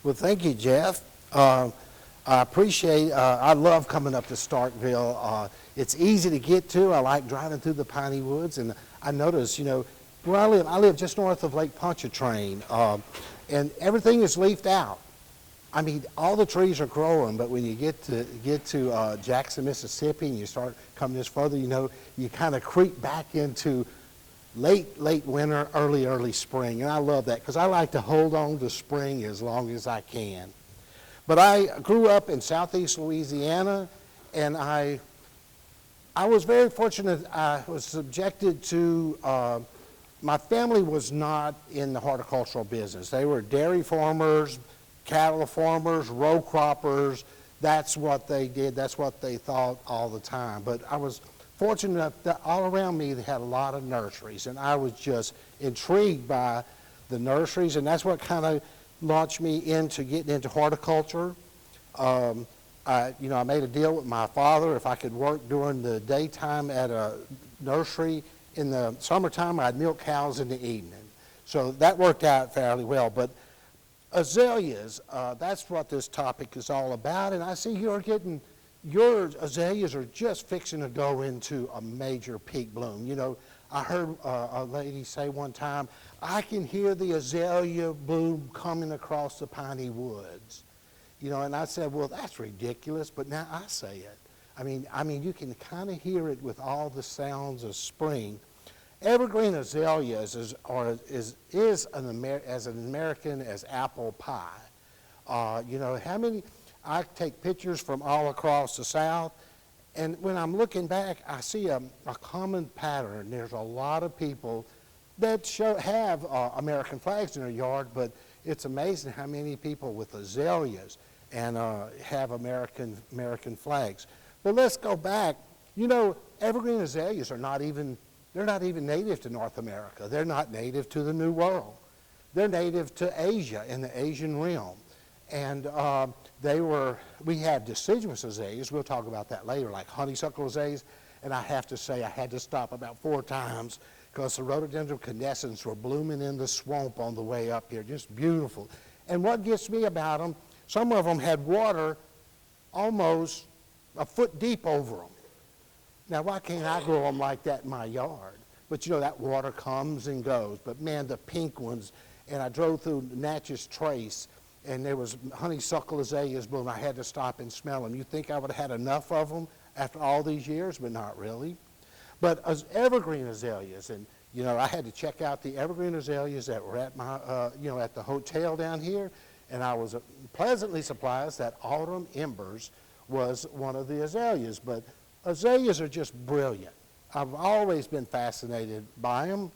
Well, thank you, Jeff. I appreciate, I love coming up to Starkville. It's easy to get to. I like driving through the piney woods, and I notice, where I live just north of Lake Pontchartrain, and everything is leafed out. I mean, all the trees are growing, but when you get to Jackson, Mississippi, and you start coming this further, you kind of creep back into late winter, early spring, and I love that because I like to hold on to spring as long as I can. But I grew up in southeast Louisiana, and I was very fortunate. I was subjected to, my family was not in the horticultural business. They were dairy farmers, cattle farmers, row croppers. That's what they did. That's what they thought all the time. But I was fortunate enough that all around me they had a lot of nurseries, and I was just intrigued by the nurseries, and that's what kind of launched me into getting into horticulture. I made a deal with my father. If I could work during the daytime at a nursery, in the summertime I'd milk cows in the evening. So that worked out fairly well. But azaleas, that's what this topic is all about, and I see your azaleas are just fixing to go into a major peak bloom. I heard a lady say one time, I can hear the azalea bloom coming across the piney woods. And I said, well, that's ridiculous, but now I say it. I mean, you can kind of hear it with all the sounds of spring. Evergreen azaleas is as American as apple pie. I take pictures from all across the South, and when I'm looking back, I see a common pattern. There's a lot of people that have American flags in their yard, but it's amazing how many people with azaleas and have American flags. But let's go back. Evergreen azaleas they're not even native to North America. They're not native to the New World. They're native to Asia in the Asian realm. And we had deciduous azaleas. We'll talk about that later, like honeysuckle azaleas. And I have to say, I had to stop about 4 times because the rhododendron canescens were blooming in the swamp on the way up here, just beautiful. And what gets me about them, some of them had water almost a foot deep over them. Now, why can't I grow them like that in my yard? But that water comes and goes. But man, the pink ones, and I drove through Natchez Trace, and there was honeysuckle azaleas blooming. I had to stop and smell them. You think I would have had enough of them after all these years? But not really. But as evergreen azaleas, and I had to check out the evergreen azaleas that were at my, at the hotel down here, and I was pleasantly surprised that autumn embers was one of the azaleas. But azaleas are just brilliant. I've always been fascinated by them.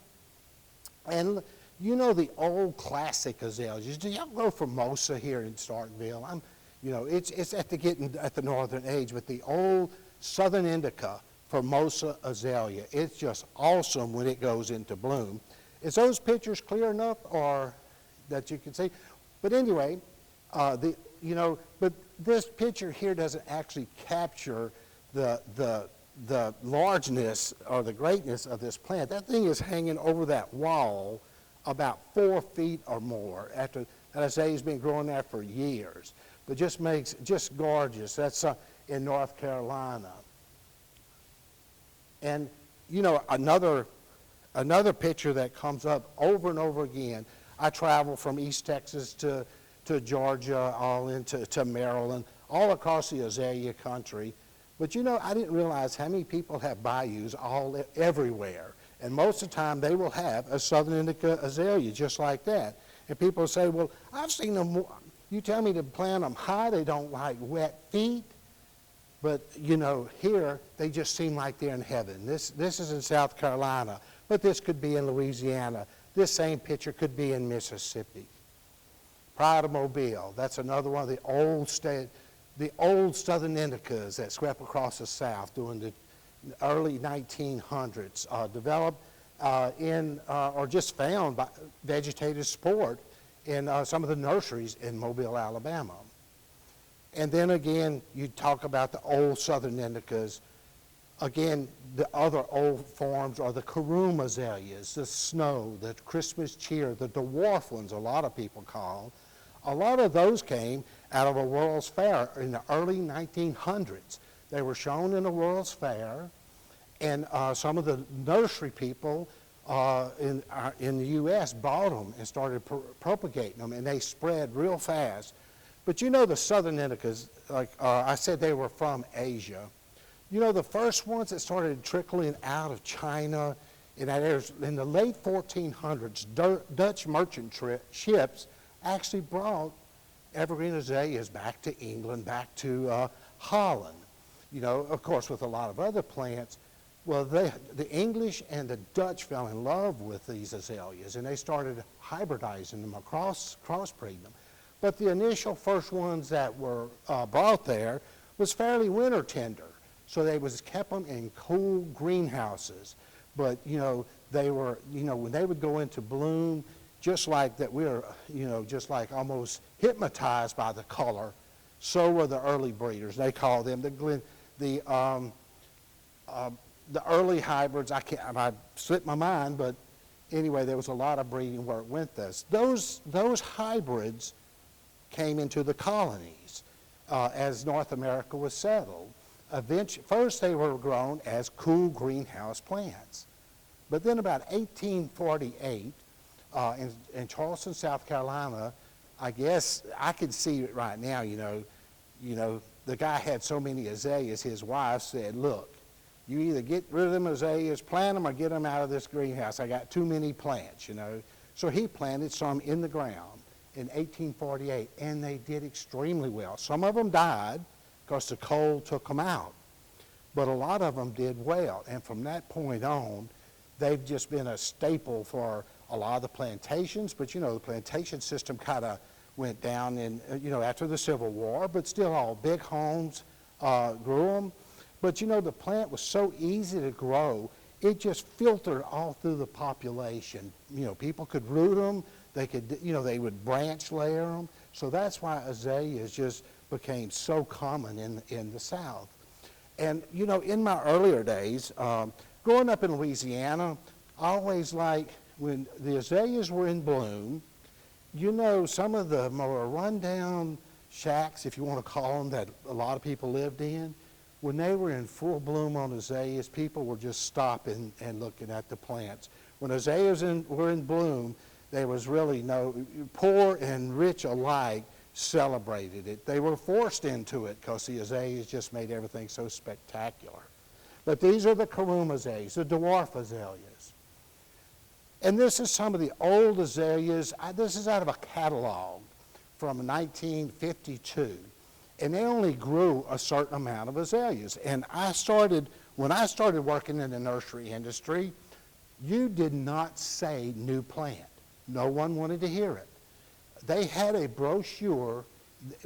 And the old classic azaleas. Do y'all grow Formosa here in Starkville? It's at the northern edge, but the old southern indica Formosa azalea. It's just awesome when it goes into bloom. Is those pictures clear enough, or that you can see? But anyway, but this picture here doesn't actually capture the largeness or the greatness of this plant. That thing is hanging over that wall about 4 feet or more after that azalea's been growing there for years. But just gorgeous. That's in North Carolina. And another picture that comes up over and over again. I travel from East Texas to Georgia, all into Maryland, all across the azalea country. But I didn't realize how many people have bayous everywhere. And most of the time they will have a southern indica azalea just like that. And people say, well, I've seen them, you tell me to plant them high, they don't like wet feet. But here they just seem like they're in heaven. This is in South Carolina, but this could be in Louisiana. This same picture could be in Mississippi. Pride of Mobile, that's another one of the old southern indicas that swept across the South during the early 1900s, developed or just found by vegetative sport in some of the nurseries in Mobile, Alabama. And then again, you talk about the old southern indicas. Again, the other old forms are the Caroom azaleas, the snow, the Christmas cheer, the dwarf ones a lot of people call. A lot of those came out of a World's Fair in the early 1900s. They were shown in a World's Fair, and some of the nursery people in the U.S. bought them and started propagating them, and they spread real fast. But you know the southern indicas, like I said, they were from Asia. You know, the first ones that started trickling out of China in that area, in the late 1400s, Dutch merchant ships actually brought evergreen azaleas back to England, back to Holland. You know, of course, with a lot of other plants. Well, the English and the Dutch fell in love with these azaleas, and they started hybridizing them, crossbreeding them. But the initial first ones that were brought there was fairly winter tender. So they kept them in cool greenhouses. But, you know, they were, you know, when they would go into bloom, just like that we were, you know, just like almost hypnotized by the color, so were the early breeders. They call them the early hybrids. I slipped my mind, but anyway, there was a lot of breeding work with this. Those hybrids came into the colonies as North America was settled. First, they were grown as cool greenhouse plants. But then about 1848, in Charleston, South Carolina, I guess I could see it right now, you know, the guy had so many azaleas, his wife said, look, you either get rid of them azaleas, plant them, or get them out of this greenhouse. I got too many plants, you know. So he planted some in the ground in 1848, and they did extremely well. Some of them died because the cold took them out, but a lot of them did well. And from that point on, they've just been a staple for a lot of the plantations. But you know, the plantation system kind of went down in, you know, after the Civil War, but still all big homes grew them. But you know, the plant was so easy to grow, it just filtered all through the population. You know, people could root them, they could, you know, they would branch layer them. So that's why azaleas just became so common in the South. And you know, in my earlier days, growing up in Louisiana, I always liked when the azaleas were in bloom. You know, some of the more rundown shacks, if you want to call them, that a lot of people lived in, when they were in full bloom on azaleas, people were just stopping and looking at the plants. When azaleas were in bloom, there was really poor and rich alike celebrated it. They were forced into it because the azaleas just made everything so spectacular. But these are the Karum azaleas, the dwarf azaleas. And this is some of the old azaleas. This is out of a catalog from 1952. And they only grew a certain amount of azaleas. And when I started working in the nursery industry, you did not say new plant. No one wanted to hear it. They had a brochure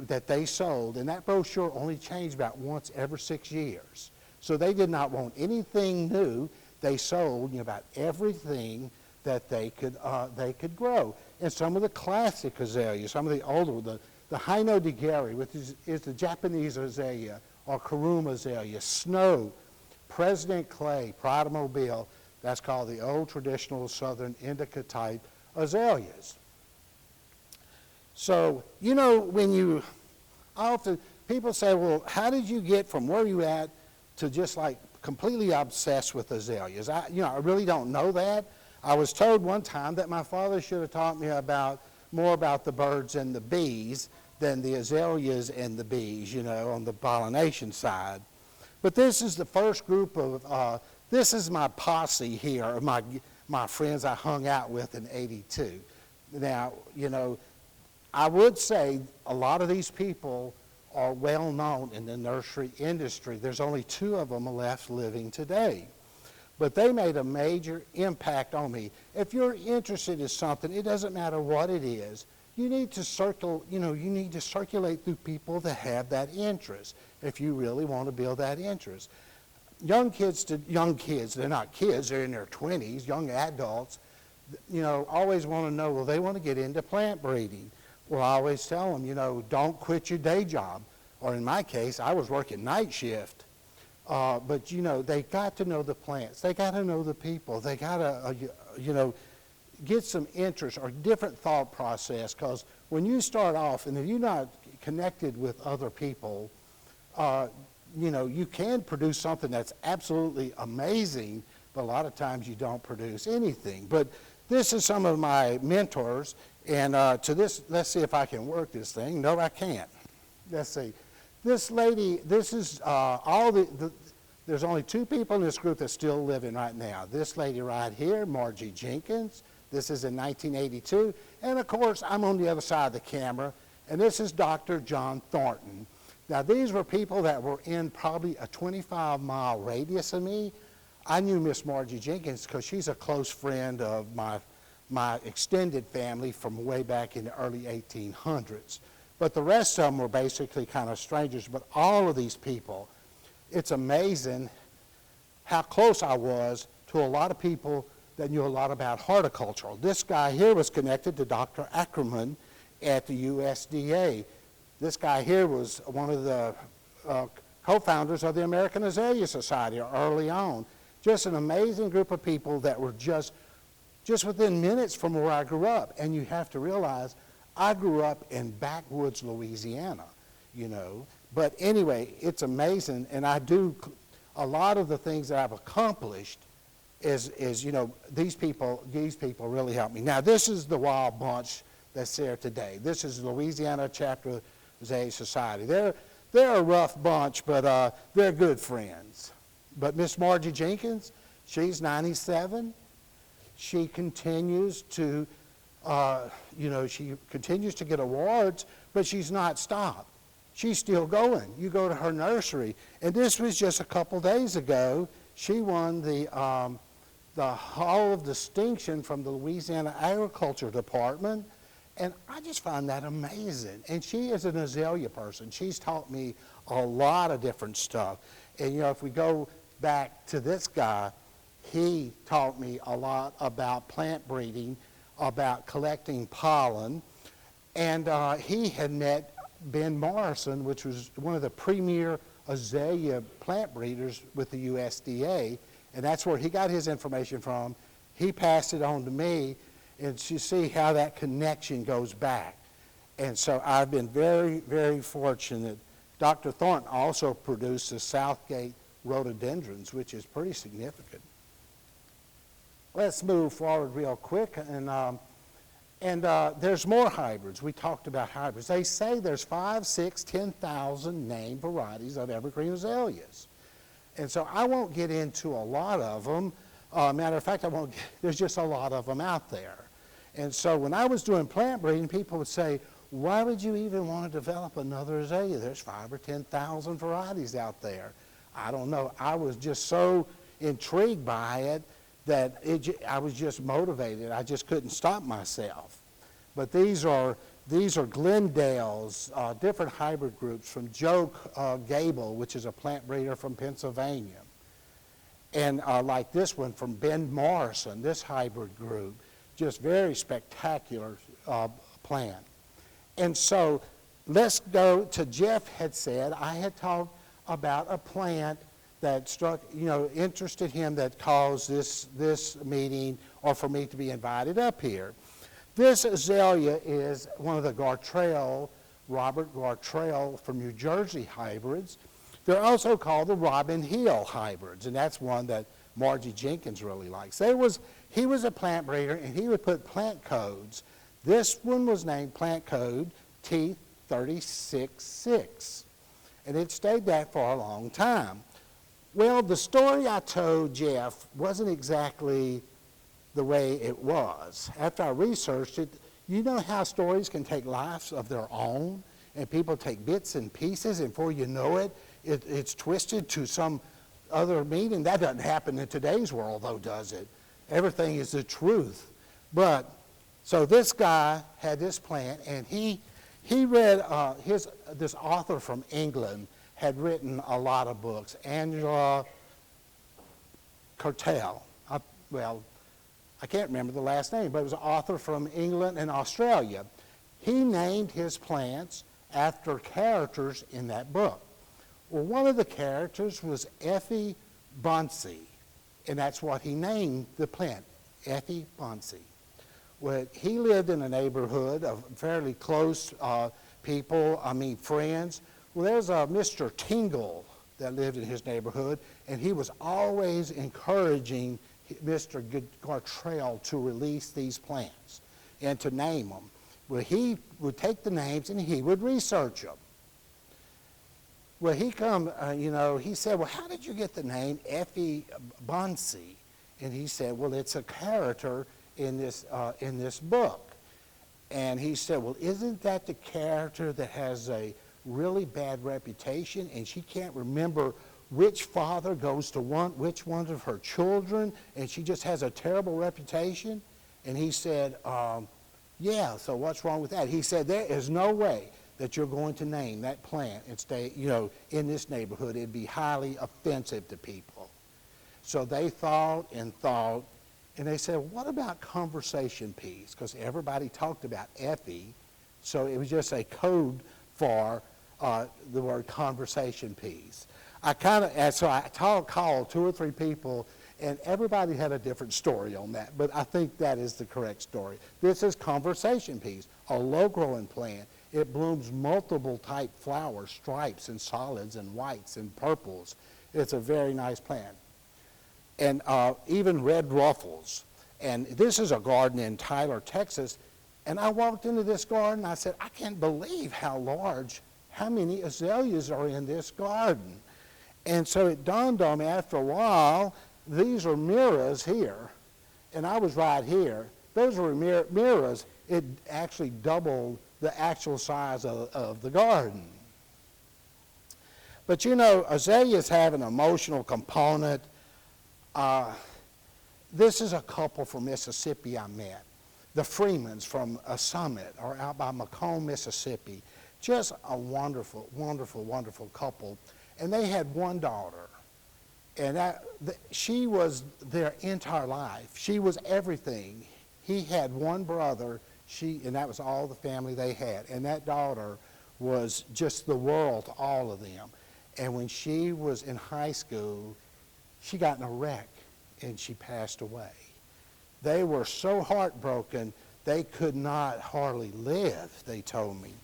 that they sold, and that brochure only changed about once every 6 years. So they did not want anything new. They sold about everything that they could grow. And some of the classic azaleas, some of the older, the Hino de Gary, which is the Japanese azalea, or Karum azalea, Snow, President Clay, Pride of Mobile, that's called the old traditional southern indica type azaleas. So, you know, often people say, well, how did you get from where you at to just like completely obsessed with azaleas? I really don't know that. I was told one time that my father should have taught me more about the birds and the bees than the azaleas and the bees, you know, on the pollination side. But this is the first group of, this is my posse here, my friends I hung out with in '82. Now, you know, I would say a lot of these people are well known in the nursery industry. There's only 2 of them left living today. But they made a major impact on me. If you're interested in something, it doesn't matter what it is, you need to circulate through people that have that interest if you really want to build that interest. Young kids, they're not kids, they're in their 20s, young adults, you know, always want to know, well, they want to get into plant breeding. Well, I always tell them, you know, don't quit your day job. Or in my case, I was working night shift. But, you know, they got to know the plants. They got to know the people. They got to, you know, get some interest or different thought process, because when you start off and if you're not connected with other people, you can produce something that's absolutely amazing, but a lot of times you don't produce anything. But this is some of my mentors, and to this, let's see if I can work this thing. No, I can't. Let's see. This lady, this is there's only 2 people in this group that's still living right now. This lady right here, Margie Jenkins. This is in 1982. And of course, I'm on the other side of the camera, and this is Dr. John Thornton. Now, these were people that were in probably a 25-mile radius of me. I knew Miss Margie Jenkins because she's a close friend of my extended family from way back in the early 1800s. But the rest of them were basically kind of strangers. But all of these people, it's amazing how close I was to a lot of people that knew a lot about horticultural. This guy here was connected to Dr. Ackerman at the USDA. This guy here was one of the co-founders of the American Azalea Society early on. Just an amazing group of people that were just within minutes from where I grew up. And you have to realize, I grew up in backwoods Louisiana, But anyway, it's amazing, and I do a lot of the things that I've accomplished is these people really helped me. Now, this is the wild bunch that's there today. This is Louisiana chapter of the Azalea Society. They're a rough bunch, but they're good friends. But Miss Margie Jenkins, she's 97. She continues to, she continues to get awards, but she's not stopped. She's still going. You go to her nursery, and this was just a couple days ago. She won the Hall of Distinction from the Louisiana Agriculture Department, and I just find that amazing. And she is an azalea person. She's taught me a lot of different stuff. And if we go back to this guy, he taught me a lot about plant breeding, about collecting pollen, and he had met Ben Morrison, which was one of the premier azalea plant breeders with the USDA, and that's where he got his information from. He passed it on to me, and you see how that connection goes back. And so I've been very, very fortunate. Dr. Thornton also produced the Southgate rhododendrons, which is pretty significant. Let's move forward real quick, and there's more hybrids. We talked about hybrids. They say there's 5, 6, 10,000 named varieties of evergreen azaleas. And so I won't get into a lot of them. Matter of fact, there's just a lot of them out there. And so when I was doing plant breeding, people would say, why would you even want to develop another azalea? There's 5 or 10,000 varieties out there. I don't know. I was just so intrigued by it that I was just motivated. I just couldn't stop myself. But these are Glendale's different hybrid groups from Joe Gable, which is a plant breeder from Pennsylvania. And like this one from Ben Morrison, this hybrid group, just very spectacular plant. And so let's go to Jeff had said, I had talked about a plant that struck, interested him that caused this meeting or for me to be invited up here. This azalea is one of the Gartrell, Robert Gartrell from New Jersey hybrids. They're also called the Robin Hill hybrids, and that's one that Margie Jenkins really likes. He was a plant breeder, and he would put plant codes. This one was named plant code T366, and it stayed that for a long time. Well, the story I told Jeff wasn't exactly the way it was. After I researched it, you know how stories can take lives of their own, and people take bits and pieces, and before you know it, it's twisted to some other meaning. That doesn't happen in today's world, though, does it? Everything is the truth. But, so this guy had this plant, and he read, this author from England had written a lot of books. Angela Cartel. I can't remember the last name, but it was an author from England and Australia. He named his plants after characters in that book. Well, one of the characters was Effie Bunsey, and that's what he named the plant, Effie Bunsey. Well, he lived in a neighborhood of fairly close people, friends. Well, there's a Mr. Tingle that lived in his neighborhood, and he was always encouraging Mr. Gartrell to release these plants and to name them. Well, he would take the names and he would research them. Well, he said, well, how did you get the name Effie Bunsey? And he said, well, it's a character in this book. And he said, well, isn't that the character that has a really bad reputation and she can't remember which father goes to which one of her children, and she just has a terrible reputation? And he said, yeah, so what's wrong with that? He said, there is no way that you're going to name that plant and stay, in this neighborhood. It'd be highly offensive to people. So they thought, and they said, what about conversation peas? Because everybody talked about Effie, so it was just a code for the word conversation peas. I called 2 or 3 people, and everybody had a different story on that, but I think that is the correct story. This is conversation peas, a low-growing plant. It blooms multiple type flowers, stripes and solids and whites and purples. It's a very nice plant. And even red ruffles. And this is a garden in Tyler, Texas. And I walked into this garden, I said, I can't believe how many azaleas are in this garden. And so it dawned on me after a while, these are mirrors here, and I was right here. Those were mirrors. It actually doubled the actual size of the garden. But azaleas have an emotional component. This is a couple from Mississippi I met. The Freemans from Summit, or out by Macomb, Mississippi. Just a wonderful, wonderful, wonderful couple. And they had one daughter. And she was their entire life. She was everything. He had one brother, and that was all the family they had. And that daughter was just the world to all of them. And when she was in high school, she got in a wreck and she passed away. They were so heartbroken, they could not hardly live, they told me.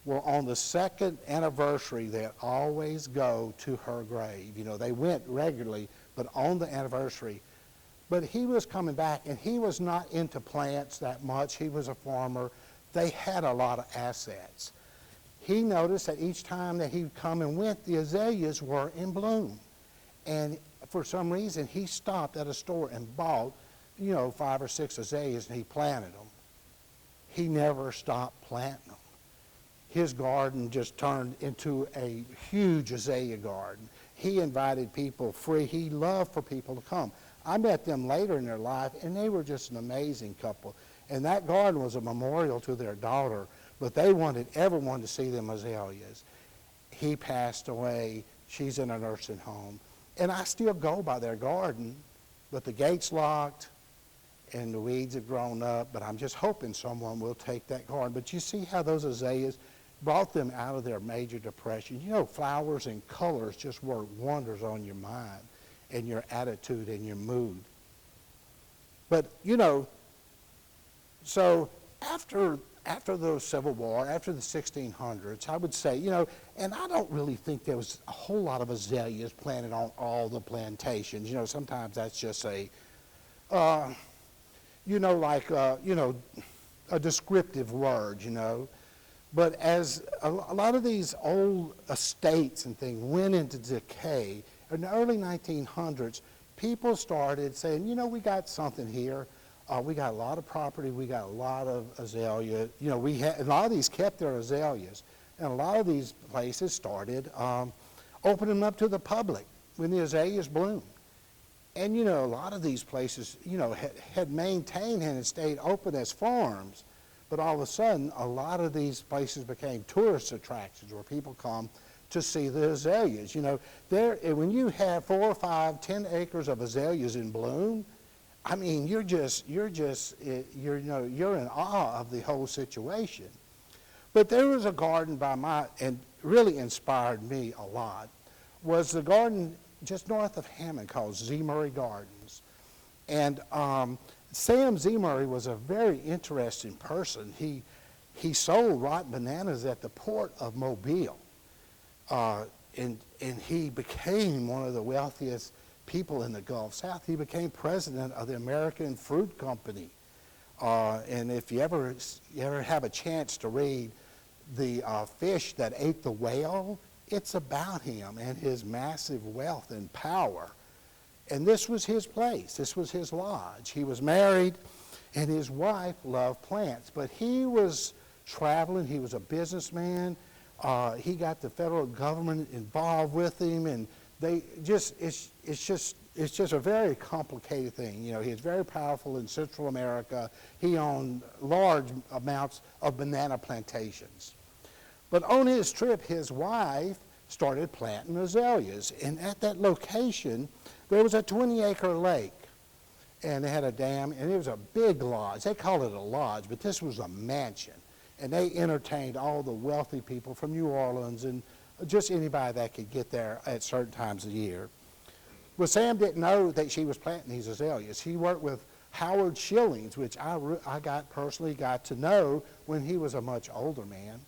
Well, on the 2nd anniversary, they always go to her grave. They went regularly, but on the anniversary. But he was coming back, and he was not into plants that much. He was a farmer. They had a lot of assets. He noticed that each time that he'd come and went, the azaleas were in bloom. And for some reason, he stopped at a store and bought, 5 or 6 azaleas, and he planted them. He never stopped planting them. His garden just turned into a huge azalea garden. He invited people free. He loved for people to come. I met them later in their life, and they were just an amazing couple. And that garden was a memorial to their daughter, but they wanted everyone to see them azaleas. He passed away. She's in a nursing home. And I still go by their garden, but the gate's locked, and the weeds have grown up, but I'm just hoping someone will take that garden. But you see how those azaleas brought them out of their major depression. Flowers and colors just work wonders on your mind and your attitude and your mood. But, so after the Civil War, after the 1600s, I would say, and I don't really think there was a whole lot of azaleas planted on all the plantations. Sometimes that's just a descriptive word, But as a lot of these old estates and things went into decay, in the early 1900s, people started saying, we got something here. We got a lot of property. We got a lot of azalea. A lot of these kept their azaleas. And a lot of these places started opening them up to the public when the azaleas bloomed. And, a lot of these places, had maintained and had stayed open as farms. But all of a sudden, a lot of these places became tourist attractions where people come to see the azaleas. When you have 4 or 5, 10 acres of azaleas in bloom, you're in awe of the whole situation. But there was a garden and really inspired me a lot, was the garden just north of Hammond called Z. Murray Gardens. And Sam Z. Murray was a very interesting person. He sold rotten bananas at the port of Mobile, and he became one of the wealthiest people in the Gulf South. He became president of the American Fruit Company. And if you ever have a chance to read The Fish That Ate the Whale, it's about him and his massive wealth and power. And this was his place. This was his lodge. He was married, and his wife loved plants. But he was traveling. He was a businessman. He got the federal government involved with him, and it's just a very complicated thing. You know, he was very powerful in Central America. He owned large amounts of banana plantations. But on his trip, his wife started planting azaleas. And at that location, there was a 20-acre lake. And they had a dam, and it was a big lodge. They call it a lodge, but this was a mansion. And they entertained all the wealthy people from New Orleans and just anybody that could get there at certain times of the year. Well, Sam didn't know that she was planting these azaleas. He worked with Howard Schillings, which I personally got to know when he was a much older man.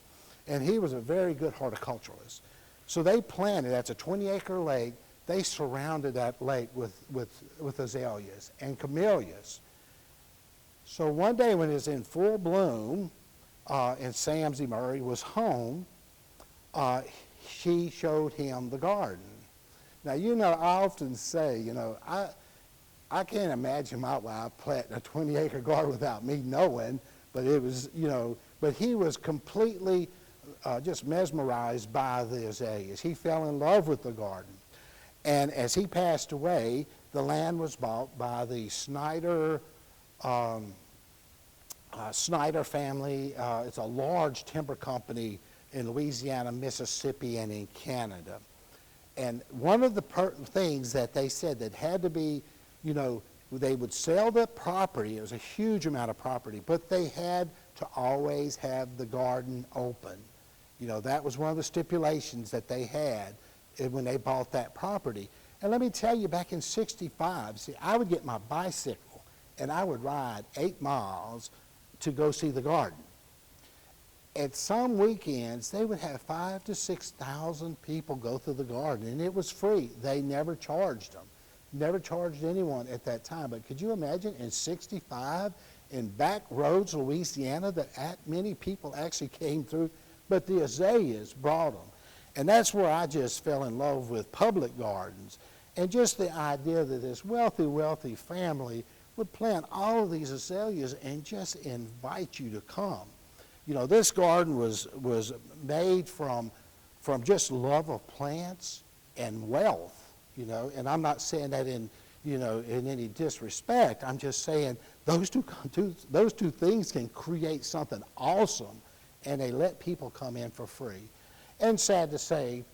And he was a very good horticulturalist. So they planted, that's a 20-acre lake, they surrounded that lake with azaleas and camellias. So one day when it was in full bloom, and Sam Z. Murray was home, she showed him the garden. Now, you know, I often say, you know, I can't imagine my wife planting a 20-acre garden without me knowing, but it was, you know, but he was completely just mesmerized by the azaleas. He fell in love with the garden. And as he passed away, the land was bought by the Snyder family. It's a large timber company in Louisiana, Mississippi, and in Canada. And one of the things that they said that had to be, you know, they would sell the property. It was a huge amount of property, but they had to always have the garden open. You know, that was one of the stipulations that they had when they bought that property. And let me tell you, back in '65, see, I would get my bicycle and I would ride 8 miles to go see the garden. At some weekends, they would have 5,000 to 6,000 people go through the garden, and it was free. They never charged them. Never charged anyone at that time. But could you imagine in '65, in back roads, Louisiana, that many people actually came through? But the azaleas brought them. And that's where I just fell in love with public gardens. And just the idea that this wealthy family would plant all of these azaleas and just invite you to come. You know, this garden was made from just love of plants and wealth, you know, and I'm not saying that in any disrespect. I'm just saying those two things can create something awesome, and they let people come in for free. And sad to say,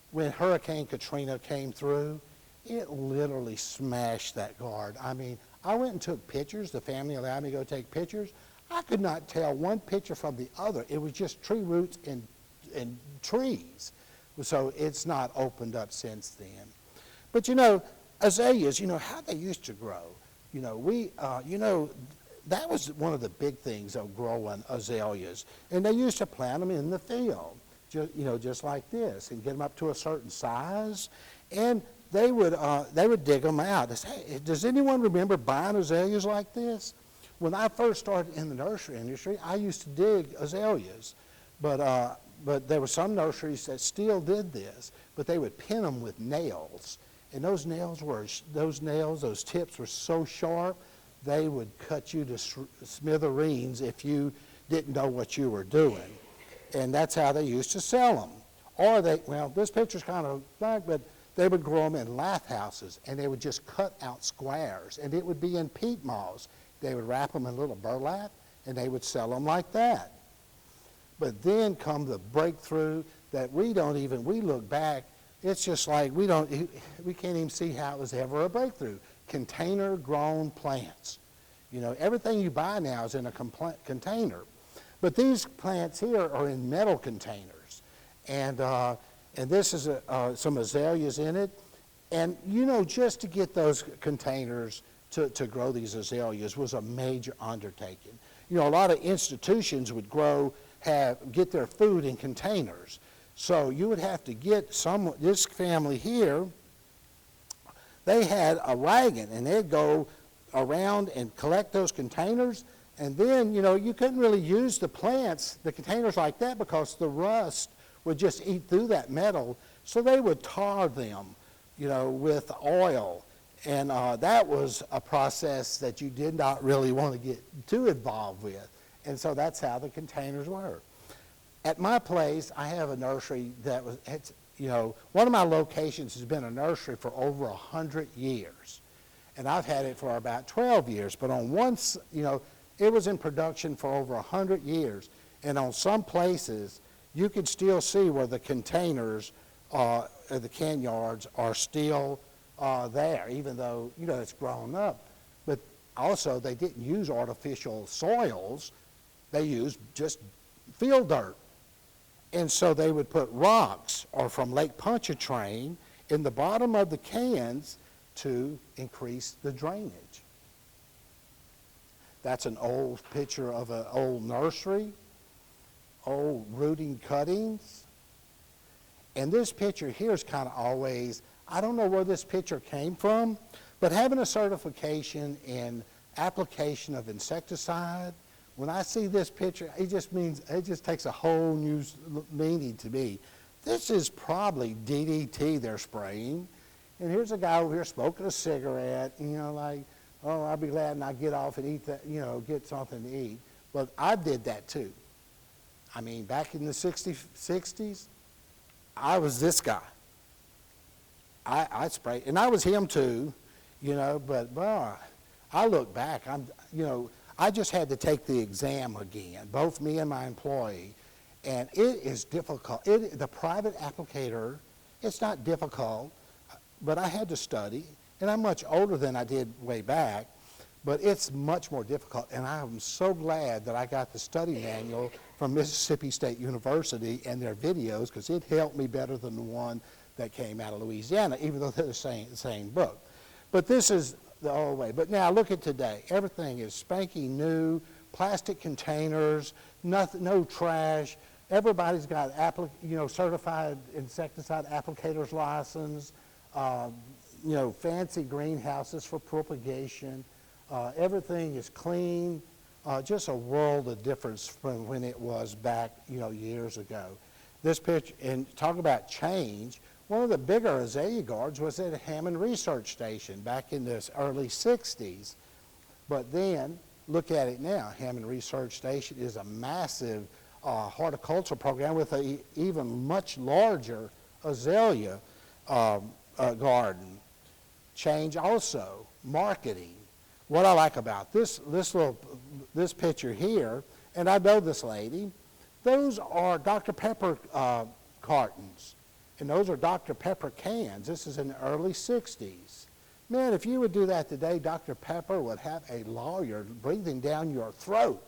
when Hurricane Katrina came through, it literally smashed that garden. I mean, I went and took pictures. The family allowed me to go take pictures. I could not tell one picture from the other. It was just tree roots and trees. So it's not opened up since then. But you know, azaleas, you know, how they used to grow. You know, that was one of the big things of growing azaleas. And they used to plant them in the field, just like this, and get them up to a certain size. And they would dig them out. They say, hey, does anyone remember buying azaleas like this? When I first started in the nursery industry, I used to dig azaleas, but there were some nurseries that still did this, but they would pin them with nails, and those tips were so sharp, they would cut you to smithereens if you didn't know what you were doing, and that's how they used to sell them. Or this picture's kind of black, but they would grow them in lath houses, and they would just cut out squares, and it would be in peat moss. They would wrap them in little burlap, and they would sell them like that. But then come the breakthrough that we look back, it's just like we can't even see how it was ever a breakthrough. Container-grown plants. You know, everything you buy now is in a container. But these plants here are in metal containers. And this is some azaleas in it. And, you know, just to get those containers to grow these azaleas was a major undertaking. You know, a lot of institutions would get their food in containers. So you would have to get this family here, they had a wagon, and they'd go around and collect those containers, and then, you know, you couldn't really use the containers like that, because the rust would just eat through that metal, so they would tar them, you know, with oil, and that was a process that you did not really want to get too involved with, and so that's how the containers were. At my place, I have a nursery that you know, one of my locations has been a nursery for over 100 years. And I've had it for about 12 years. But on you know, it was in production for over 100 years. And on some places, you could still see where the containers, the can yards are still there, even though, you know, it's grown up. But also, they didn't use artificial soils. They used just field dirt. And so they would put rocks or from Lake Pontchartrain in the bottom of the cans to increase the drainage. That's an old picture of an old nursery, old rooting cuttings. And this picture here is kind of always, I don't know where this picture came from, but having a certification in application of insecticide, when I see this picture, it just takes a whole new meaning to me. This is probably DDT they're spraying. And here's a guy over here smoking a cigarette, you know, like, oh, I'll be glad when I get off and eat that, you know, get something to eat. But I did that too. I mean, back in the 60s, I was this guy. I sprayed, and I was him too, you know, but, well, I look back, you know, I just had to take the exam again, both me and my employee, and it is difficult. The private applicator, it's not difficult, but I had to study, and I'm much older than I did way back, but it's much more difficult, and I'm so glad that I got the study manual from Mississippi State University and their videos, because it helped me better than the one that came out of Louisiana, even though they're the same book. But this is the old way. But now look at today. Everything is spanking new, plastic containers, no trash. Everybody's got certified insecticide applicators license, you know, fancy greenhouses for propagation. Everything is clean. Just a world of difference from when it was back, you know, years ago. This picture, and talk about change, one of the bigger azalea gardens was at Hammond Research Station back in the early 60s. But then, look at it now. Hammond Research Station is a massive horticultural program with an even much larger azalea garden. Change also, marketing. What I like about this picture here, and I know this lady, those are Dr. Pepper cartons. And those are Dr. Pepper cans. This is in the early 60s. Man, if you would do that today, Dr. Pepper would have a lawyer breathing down your throat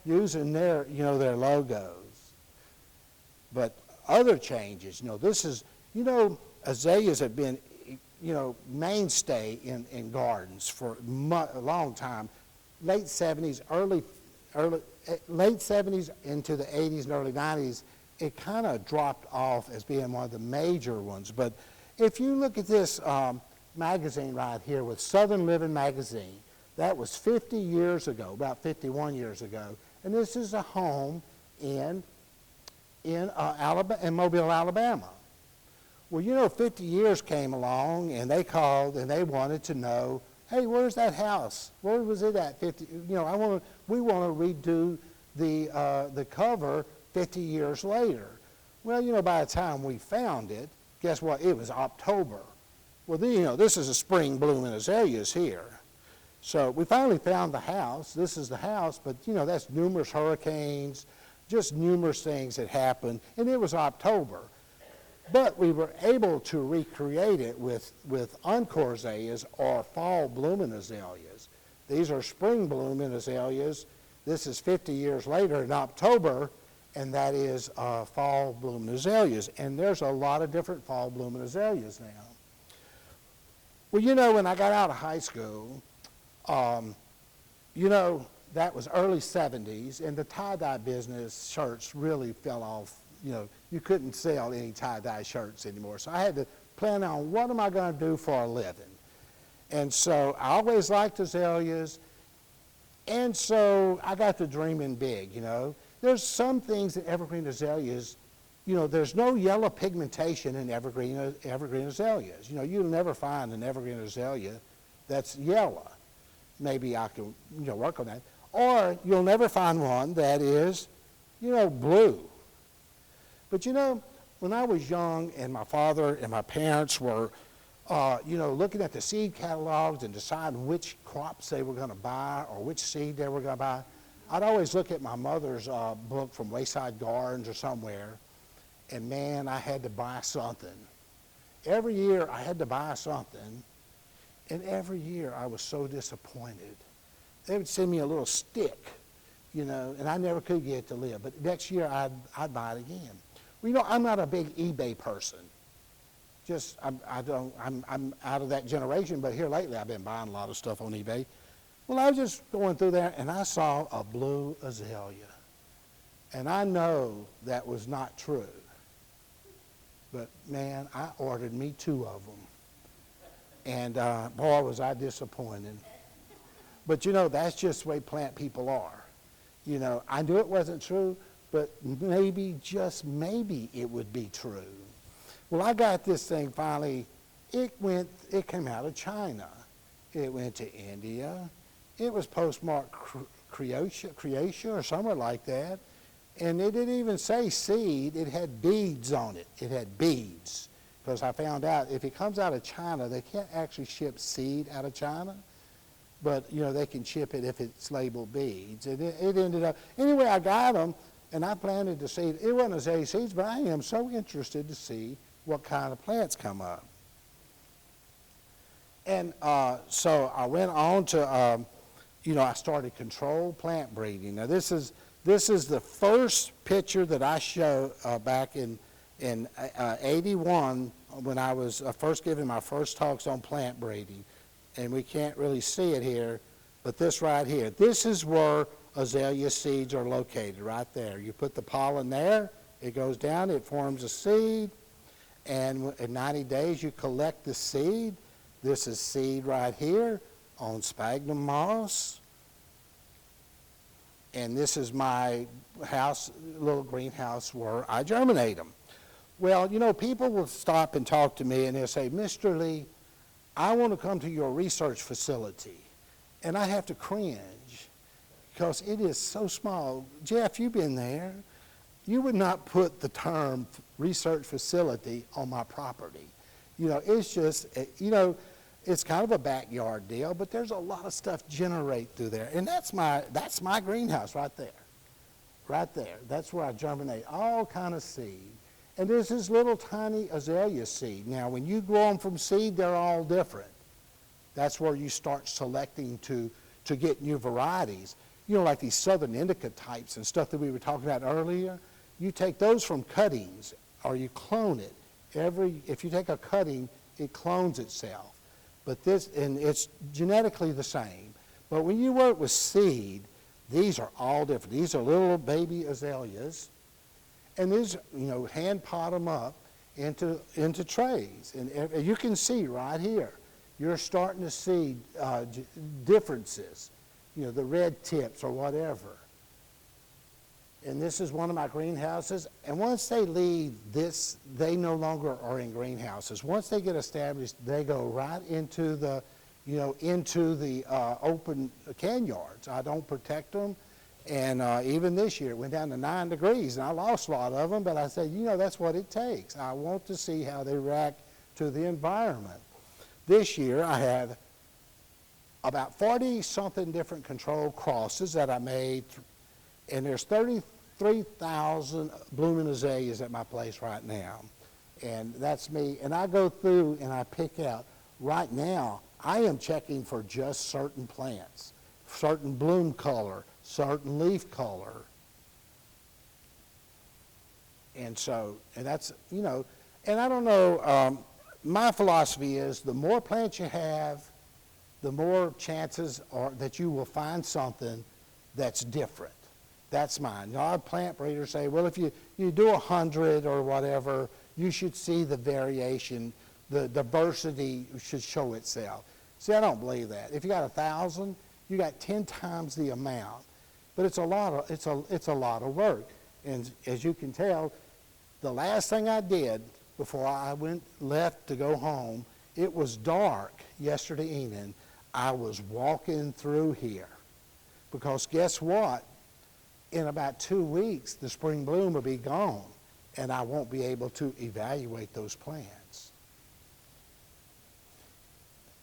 using their logos. But other changes, you know, this is, you know, azaleas have been, you know, mainstay in gardens for a long time. Late 70s, late 70s into the 80s and early 90s, it kind of dropped off as being one of the major ones. But if you look at this magazine right here with Southern Living Magazine, that was 50 years ago, about 51 years ago. And this is a home in Mobile, Alabama. Well, you know, 50 years came along, and they called, and they wanted to know, hey, where's that house? Where was it at 50? You know, we want to redo the cover 50 years later. Well, you know, by the time we found it, guess what? It was October. Well, then, you know, this is a spring blooming azaleas here. So we finally found the house. This is the house, but, you know, that's numerous hurricanes, just numerous things that happened, and it was October. But we were able to recreate it with Encore Azaleas or fall blooming azaleas. These are spring blooming azaleas. This is 50 years later in October, and that is fall blooming azaleas. And there's a lot of different fall blooming azaleas now. Well, you know, when I got out of high school, You know, that was early 70s, and the tie-dye business shirts really fell off. You know, you couldn't sell any tie-dye shirts anymore. So I had to plan on what am I going to do for a living. And so I always liked azaleas, and so I got to dreaming big, you know. There's some things in evergreen azaleas, you know, there's no yellow pigmentation in evergreen azaleas. You know, you'll never find an evergreen azalea that's yellow. Maybe I can, you know, work on that. Or you'll never find one that is, you know, blue. But you know, when I was young and my father and my parents were, you know, looking at the seed catalogs and deciding which crops they were going to buy or which seed they were going to buy, I'd always look at my mother's book from Wayside Gardens or somewhere, and man, I had to buy something. Every year I had to buy something, and every year I was so disappointed. They would send me a little stick, you know, and I never could get it to live. But next year I'd buy it again. Well, you know, I'm not a big eBay person. Just, I'm out of that generation, but here lately I've been buying a lot of stuff on eBay. Well, I was just going through there, and I saw a blue azalea. And I know that was not true. But, man, I ordered me 2 of them. And, boy, was I disappointed. But, you know, that's just the way plant people are. You know, I knew it wasn't true, but maybe, just maybe, it would be true. Well, I got this thing finally. It came out of China. It went to India. It was postmarked Croatia or somewhere like that. And it didn't even say seed. It had beads on it. It had beads. Because I found out if it comes out of China, they can't actually ship seed out of China. But, you know, they can ship it if it's labeled beads. And it ended up, anyway, I got them, and I planted the seed. It wasn't azalea seeds, but I am so interested to see what kind of plants come up. And so I went on to, you know, I started controlled plant breeding. Now, this is the first picture that I show back in 81 when I was first giving my first talks on plant breeding. And we can't really see it here, but this right here. This is where azalea seeds are located, right there. You put the pollen there, it goes down, it forms a seed, and in 90 days you collect the seed. This is seed right here on sphagnum moss. And this is my house, little greenhouse where I germinate them. Well, you know, people will stop and talk to me and they'll say, Mr. Lee, I want to come to your research facility. And I have to cringe because it is so small. Jeff, you've been there. You would not put the term research facility on my property. You know, it's just, you know, it's kind of a backyard deal, but there's a lot of stuff generate through there. And that's my greenhouse right there. Right there. That's where I germinate all kind of seed. And there's this little tiny azalea seed. Now, when you grow them from seed, they're all different. That's where you start selecting to get new varieties. You know, like these southern indica types and stuff that we were talking about earlier. You take those from cuttings, or you clone it. If you take a cutting, it clones itself. But this, and it's genetically the same. But when you work with seed, these are all different. These are little baby azaleas. And these, you know, hand pot them up into trays. And you can see right here, you're starting to see differences, you know, the red tips or whatever. And this is one of my greenhouses. And once they leave this, they no longer are in greenhouses. Once they get established, they go right into the, you know, into the open can yards. I don't protect them. And even this year, it went down to 9 degrees, and I lost a lot of them, but I said, you know, that's what it takes. I want to see how they react to the environment. This year, I had about 40-something different control crosses that I made, and there's 33,000 blooming azaleas at my place right now. And that's me. And I go through and I pick out. Right now, I am checking for just certain plants, certain bloom color, certain leaf color. And so, and that's, you know, and I don't know, my philosophy is the more plants you have, the more chances are that you will find something that's different. That's mine. A lot of plant breeders say, well, if you do 100 or whatever, you should see the variation, the diversity should show itself. See, I don't believe that. If you got 1,000, you got 10 times the amount. But it's a lot of work. And as you can tell, the last thing I did before I left to go home, it was dark yesterday evening. I was walking through here. Because guess what? In about 2 weeks, the spring bloom will be gone, and I won't be able to evaluate those plants.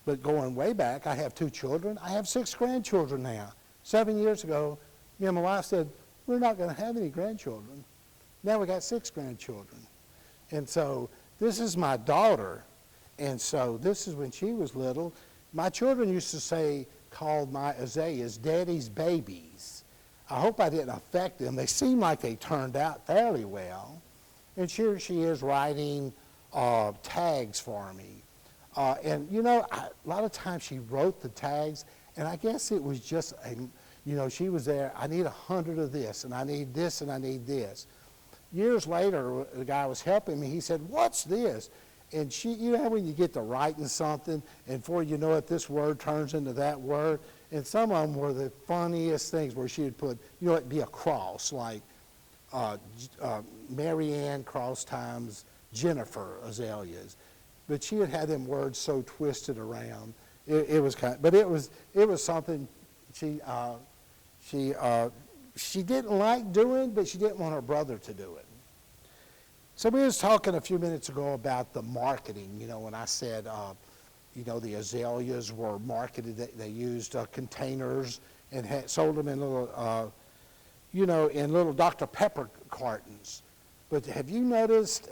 But going way back, I have 2 children. I have 6 grandchildren now. 7 years ago, me and my wife said, we're not going to have any grandchildren. Now we got 6 grandchildren. And so this is my daughter. And so this is when she was little. My children used to say, called my azaleas daddy's babies. I hope I didn't affect them. They seem like they turned out fairly well. And here she is writing tags for me. And, you know, a lot of times she wrote the tags, and I guess it was just, she was there, I need 100 of this, and I need this, and I need this. Years later, the guy was helping me. He said, what's this? And she, you know when you get to writing something, and before you know it, this word turns into that word? And some of them were the funniest things where she would put, it'd be a cross, like Mary Ann cross times Jennifer azaleas. But she would have them words so twisted around. It was kind of, but it was something she didn't like doing, but she didn't want her brother to do it. So we was talking a few minutes ago about the marketing, when I said, the azaleas were marketed, they used containers and sold them in little, in little Dr. Pepper cartons. But have you noticed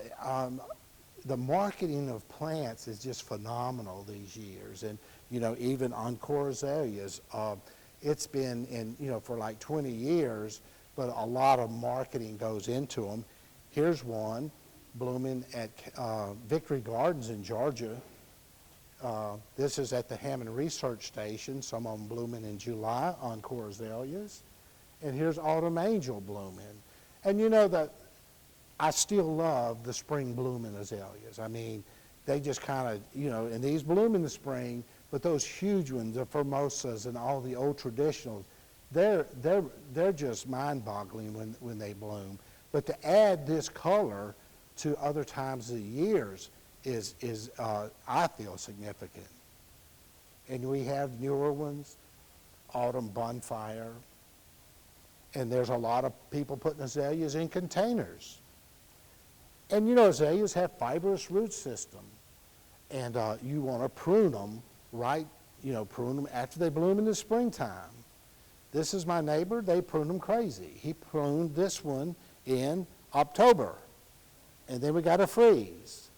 the marketing of plants is just phenomenal these years? And, even Encore Azaleas, it's been in, for like 20 years, but a lot of marketing goes into them. Here's one blooming at Victory Gardens in Georgia. This is at the Hammond Research Station. Some of them blooming in July, Encore Azaleas. And here's Autumn Angel blooming. And that I still love the spring blooming azaleas. I mean, they just kind of, and these bloom in the spring, but those huge ones, the Formosas and all the old traditionals, they're just mind-boggling when they bloom. But to add this color to other times of the years is I feel, significant. And we have newer ones, Autumn Bonfire, and there's a lot of people putting azaleas in containers. And azaleas have fibrous root system, and you want to prune them prune them after they bloom in the springtime. This is my neighbor. They prune them crazy. He pruned this one in October, and then we got a freeze.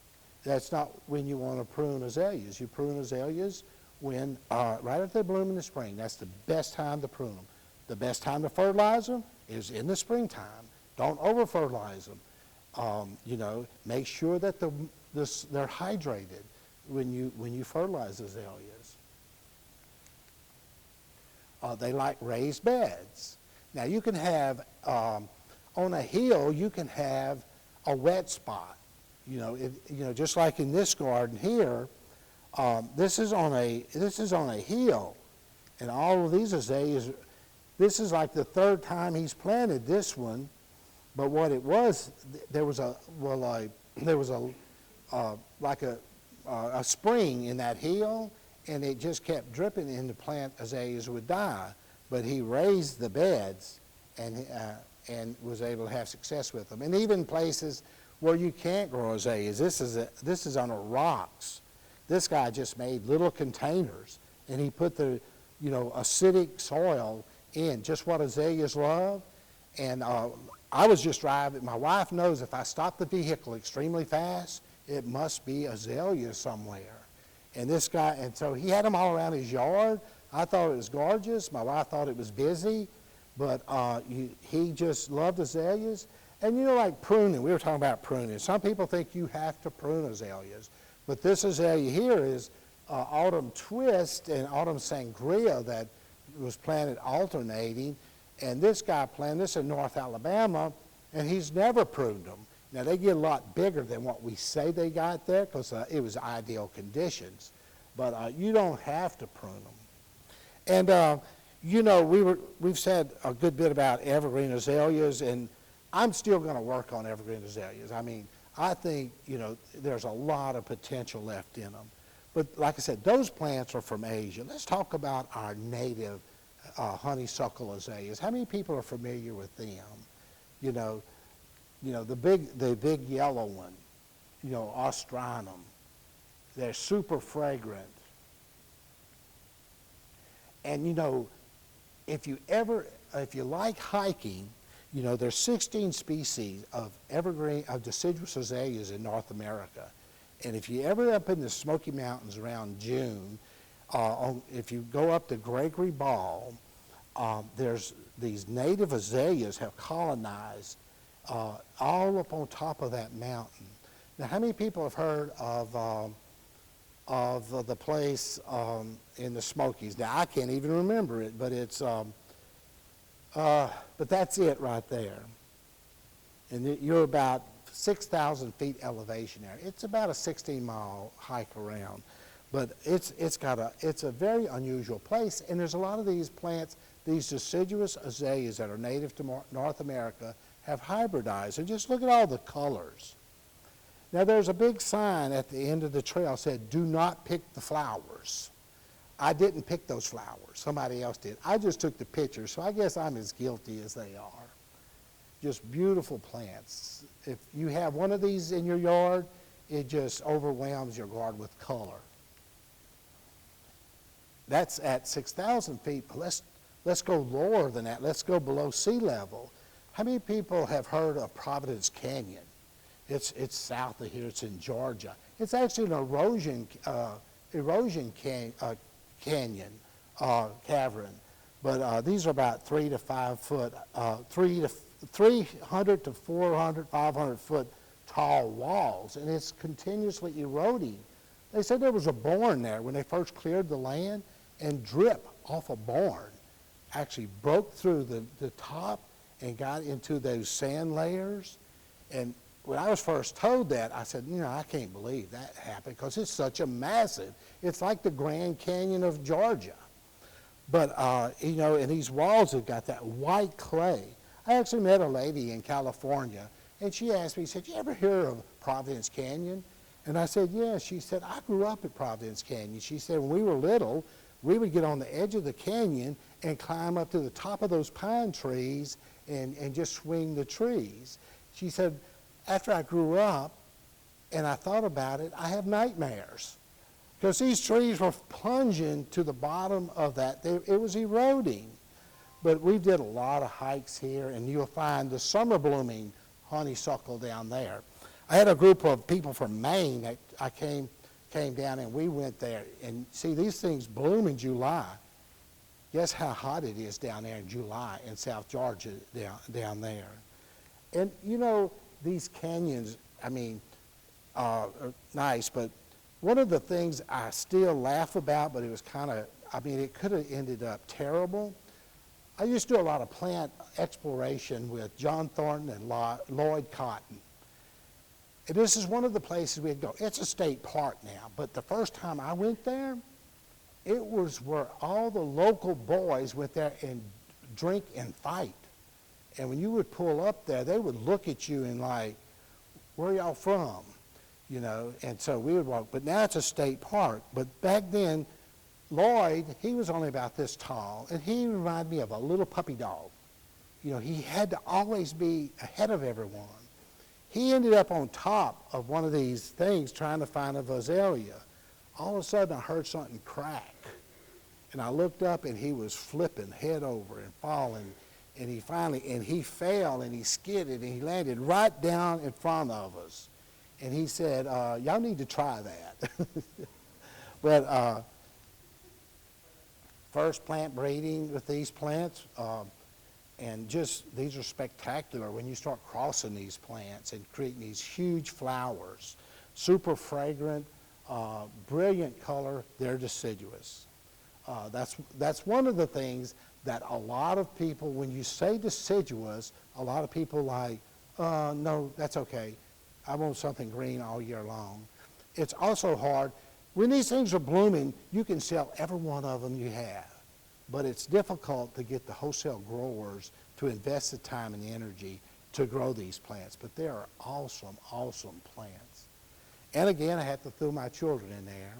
That's not when you want to prune azaleas. You prune azaleas when right after they bloom in the spring. That's the best time to prune them. The best time to fertilize them is in the springtime. Don't over-fertilize them. Make sure that they're hydrated when you fertilize azaleas. They like raised beds. Now you can have on a hill, you can have a wet spot. Just like in this garden here, this is on a hill, and all of these azaleas. This is like the 3rd time he's planted this one, but what it was, there was a spring in that hill, and it just kept dripping, and the plant azaleas would die. But he raised the beds, and was able to have success with them. And even places where you can't grow azaleas, this is on rocks. This guy just made little containers, and he put the acidic soil in, just what azaleas love. And I was just driving. My wife knows if I stop the vehicle extremely fast, it must be azaleas somewhere. And this guy, and so he had them all around his yard. I thought it was gorgeous. My wife thought it was busy, but he just loved azaleas. And like pruning, we were talking about pruning. Some people think you have to prune azaleas, but this azalea here is autumn twist and autumn sangria that was planted alternating. And this guy planted this in North Alabama, and he's never pruned them. Now, they get a lot bigger than what we say they got there because it was ideal conditions. But you don't have to prune them. And, you know, we've said a good bit about evergreen azaleas, and I'm still going to work on evergreen azaleas. I mean, I think, you know, there's a lot of potential left in them. But like I said, those plants are from Asia. Let's talk about our native honeysuckle azaleas. How many people are familiar with them? You know, the big yellow one, you know, Ostranum. They're super fragrant. And, you know, if you like hiking, you know, there's 16 species of deciduous azaleas in North America. And if you ever up in the Smoky Mountains around June, if you go up to Gregory Ball, there's these native azaleas have colonized all up on top of that mountain. Now, how many people have heard of the place in the Smokies? Now, I can't even remember it, but it's, but that's it right there. And you're about 6,000 feet elevation there. It's about a 16-mile hike around, but it's a very unusual place. And there's a lot of these plants, these deciduous azaleas that are native to North America, have hybridized. And just look at all the colors. Now, there's a big sign at the end of the trail that said, "Do not pick the flowers." I didn't pick those flowers. Somebody else did. I just took the pictures, so I guess I'm as guilty as they are. Just beautiful plants. If you have one of these in your yard, it just overwhelms your garden with color. That's at 6,000 feet. But let's go lower than that. Let's go below sea level. How many people have heard of Providence Canyon? It's south of here. It's in Georgia. It's actually an erosion canyon cavern, but these are about 3 to 5 foot, 300 to 400, 500 foot tall walls, and it's continuously eroding. They said there was a barn there when they first cleared the land, and drip off a barn actually broke through the top and got into those sand layers. And when I was first told that, I said, you know, I can't believe that happened because it's such a massive, it's like the Grand Canyon of Georgia. But, you know, and these walls have got that white clay. I actually met a lady in California, and she asked me, she said, "You ever hear of Providence Canyon?" And I said, "Yeah." She said, "I grew up at Providence Canyon." She said, "When we were little, we would get on the edge of the canyon and climb up to the top of those pine trees and just swing the trees." She said, "After I grew up and I thought about it, I have nightmares because these trees were plunging to the bottom of that. It was eroding." But we did a lot of hikes here, and you'll find the summer blooming honeysuckle down there. I had a group of people from Maine that I came down, and we went there. And see, these things bloom in July. Guess how hot it is down there in July in South Georgia down there. And, you know, these canyons, I mean, are nice, but one of the things I still laugh about, but it was kind of, I mean, it could have ended up terrible. I used to do a lot of plant exploration with John Thornton and Lloyd Cotton. And this is one of the places we'd go. It's a state park now, but the first time I went there, it was where all the local boys went there and drink and fight. And when you would pull up there, they would look at you and like, "Where y'all from?" You know, and so we would walk. But now it's a state park. But back then, Lloyd, he was only about this tall, and he reminded me of a little puppy dog. You know, he had to always be ahead of everyone. He ended up on top of one of these things trying to find a azalea. All of a sudden, I heard something crack. And I looked up, and he was flipping head over and falling. And he fell, and he skidded, and he landed right down in front of us. And he said, "Y'all need to try that." But first plant breeding with these plants, and just these are spectacular when you start crossing these plants and creating these huge flowers, super fragrant. brilliant color, they're deciduous. That's one of the things that a lot of people, when you say deciduous, a lot of people like, no, that's okay. I want something green all year long. It's also hard. When these things are blooming, you can sell every one of them you have. But it's difficult to get the wholesale growers to invest the time and the energy to grow these plants. But they are awesome, awesome plants. And again, I had to throw my children in there.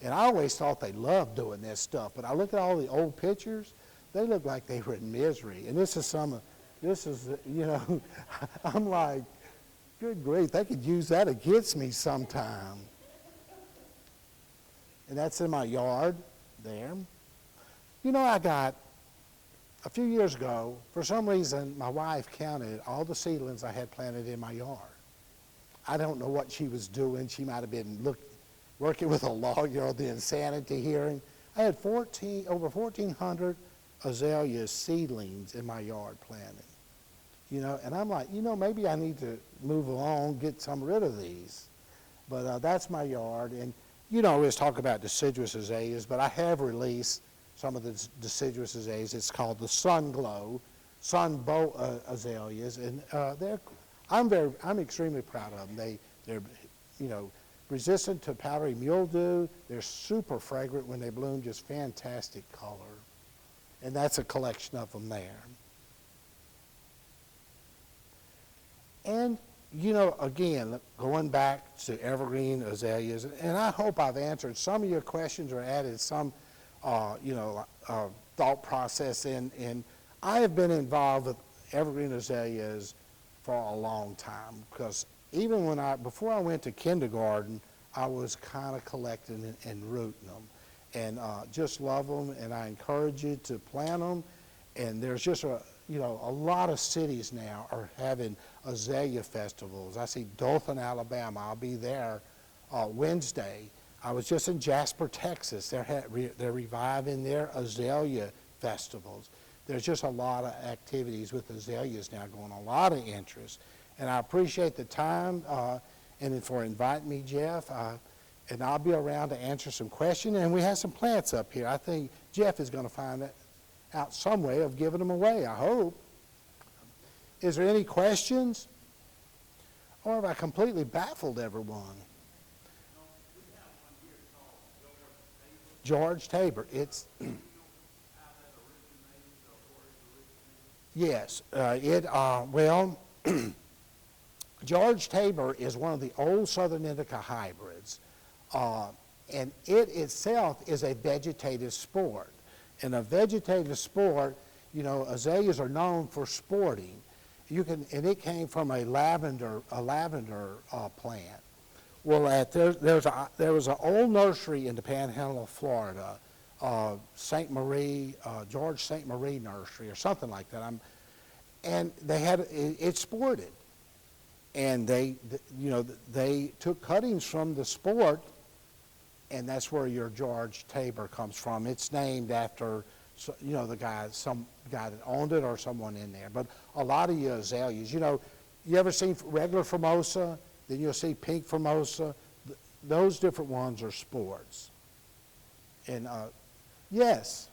And I always thought they loved doing this stuff. But I look at all the old pictures, they look like they were in misery. And this is, you know, I'm like, good grief, they could use that against me sometime. And that's in my yard there. You know, I got, a few years ago, for some reason, my wife counted all the seedlings I had planted in my yard. I don't know what she was doing. She might have been working with a lawyer or the insanity hearing. I had over 1,400 azalea seedlings in my yard planted. You know, and I'm like, you know, maybe I need to move along, get some rid of these. But that's my yard. And, you know, let's talk about deciduous azaleas, but I have released some of the deciduous azaleas. It's called the Sun Glow, Sun Bow azaleas, and I'm extremely proud of them. They're, you know, resistant to powdery mildew. They're super fragrant when they bloom, just fantastic color. And that's a collection of them there. And, you know, again, going back to evergreen azaleas, and I hope I've answered some of your questions or added some, you know, thought process in. And I have been involved with evergreen azaleas for a long time, because even before I went to kindergarten, I was kind of collecting and rooting them, and just love them. And I encourage you to plant them. And there's just a lot of cities now are having azalea festivals. I see Dothan, Alabama. I'll be there Wednesday. I was just in Jasper, Texas. They're reviving their azalea festivals. There's just a lot of activities with azaleas now going on, a lot of interest. And I appreciate the time and for inviting me, Jeff. And I'll be around to answer some questions. And we have some plants up here. I think Jeff is going to find out some way of giving them away, I hope. Is there any questions? Or have I completely baffled everyone? George Tabor. It's yes. Well, George Tabor is one of the old Southern Indica hybrids, and it itself is a vegetative sport. In a vegetative sport, you know, azaleas are known for sporting. And it came from a lavender plant. Well, there was an old nursery in the Panhandle of Florida, George St. Marie Nursery or something like that. And they had it sported, and they took cuttings from the sport. And that's where your George Tabor comes from. It's named after, you know, some guy that owned it or someone in there. But a lot of your azaleas, you know, you ever seen regular Formosa? Then you'll see pink Formosa. Those different ones are sports. And yes.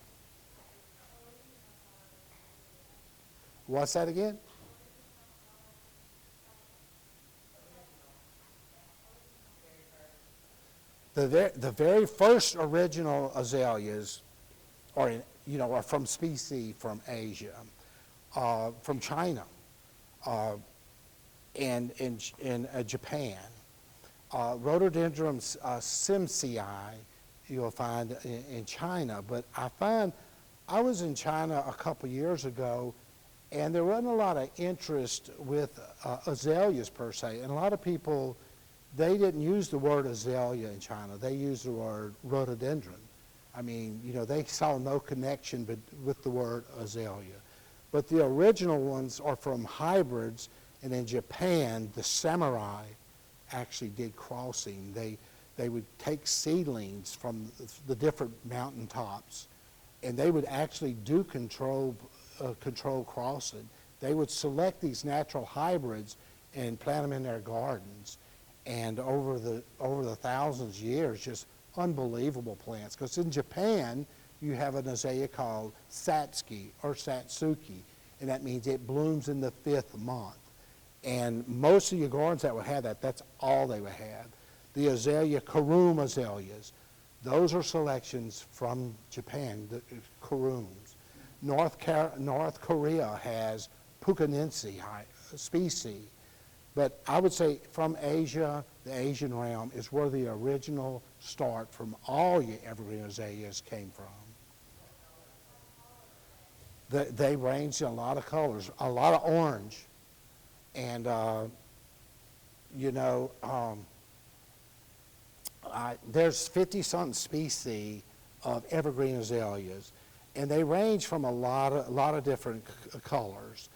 What's that again? The very first original azaleas are from species from Asia, from China, and in Japan. Rhododendron simsii you'll find in China. But I was in China a couple years ago, and there wasn't a lot of interest with azaleas per se, and a lot of people, they didn't use the word azalea in China. They used the word rhododendron. I mean, you know, they saw no connection with the word azalea. But the original ones are from hybrids, and in Japan, the samurai actually did crossing. They would take seedlings from the different mountaintops, and they would actually do control crossing. They would select these natural hybrids and plant them in their gardens. And over the thousands of years, just unbelievable plants. Because in Japan, you have an azalea called Satsuki or Satsuki, and that means it blooms in the 5th month. And most of your gardens that would have that, that's all they would have. The azalea, Karum azaleas, those are selections from Japan, the Karums. North Korea has Puccinense species. But I would say from Asia, the Asian realm is where the original start from all your evergreen azaleas came from. They range in a lot of colors, a lot of orange. And, there's 50-something species of evergreen azaleas, and they range from a lot of different colors.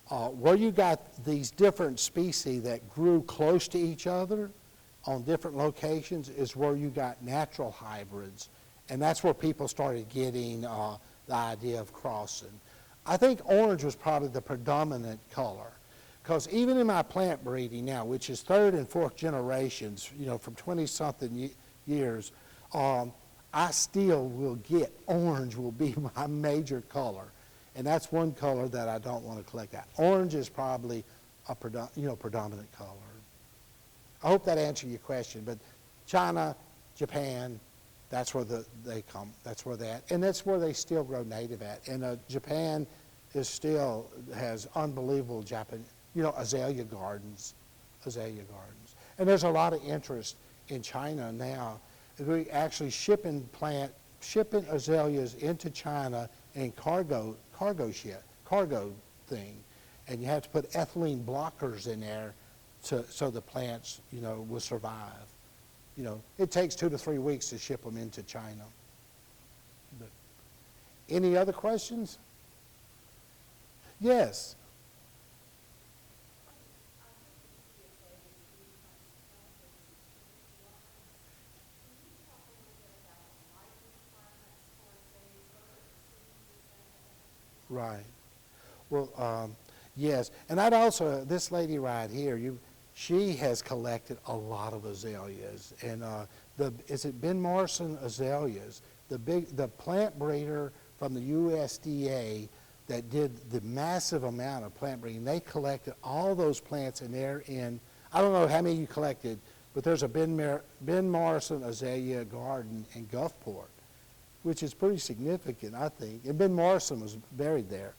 Where you got these different species that grew close to each other on different locations is where you got natural hybrids, and that's where people started getting the idea of crossing. I think orange was probably the predominant color, because even in my plant breeding now, which is 3rd and 4th generations, from 20-something years, I still will get orange will be my major color. And that's one color that I don't want to collect out. Orange is probably a predominant color. I hope that answered your question. But China, Japan, that's where they come. That's where they at, and that's where they still grow native at. And Japan still has unbelievable azalea gardens, And there's a lot of interest in China now. We actually shipping azaleas into China in cargo thing, and you have to put ethylene blockers in there so the plants, will survive. It takes 2 to 3 weeks to ship them into China. But any other questions? Yes. Right. Well, yes. And I'd also, this lady right here, she has collected a lot of azaleas. And is it Ben Morrison azaleas? The plant breeder from the USDA that did the massive amount of plant breeding, they collected all those plants, and they're in, I don't know how many you collected, but there's a Ben Morrison azalea garden in Gulfport, which is pretty significant, I think. And Ben Morrison was buried there.